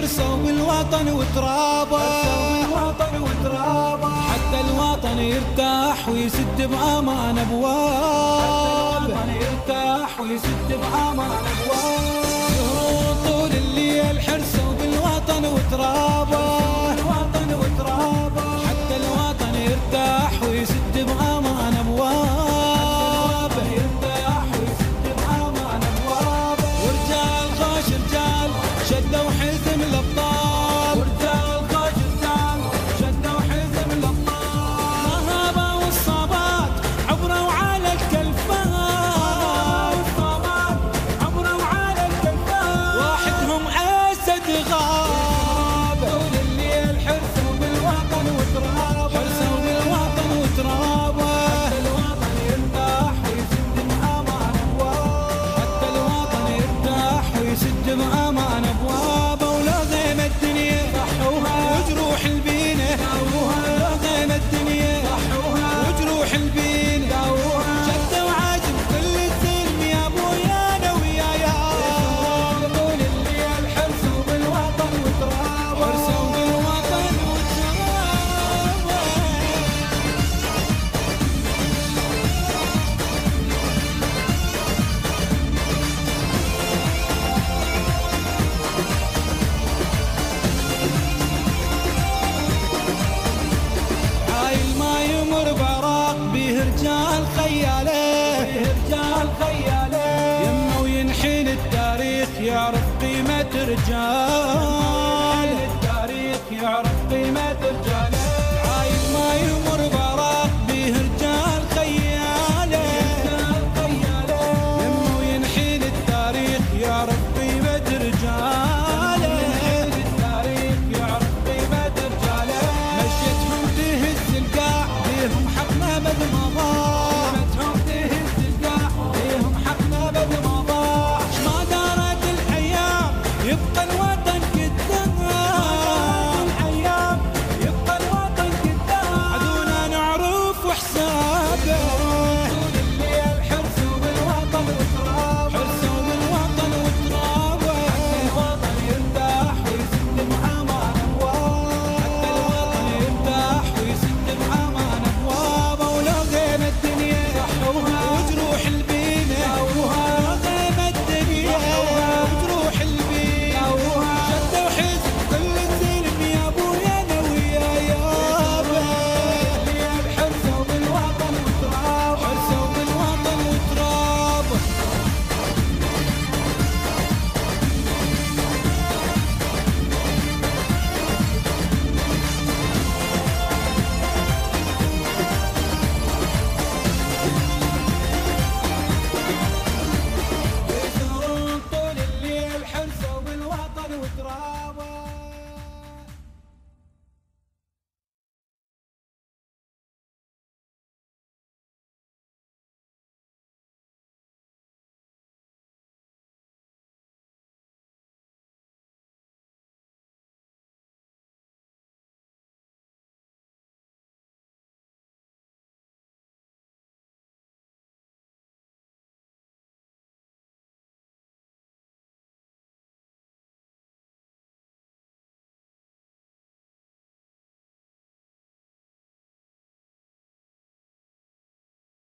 حرصوا بالوطن وترابه، حتى الوطن يرتاح ويسد بأمان أبواب، يهرون طول الليل حرصوا بالوطن وترابه، حتى الوطن يرتاح ويسد بأمان أبواب، ورجال خوش رجال شدوا حزم الأبطال، الرهابة والصابات عبروا على الكلفات، واحدهم أسد غاب، طول الليل حرصوا بالوطن وترابه، حتى الوطن يرتاح ويسد بأمان أبوابه، ولو غيم الدنيا وجروح البينة، وجروح البينة شدوا عاجب كل السلم يا ابويا انا ويايا، طول الليل حرصوا بالوطن وترابه، عايل ما يمر بعراق بيه رجال خياله، يمه وينحين التاريخ يعرف قيمة رجال،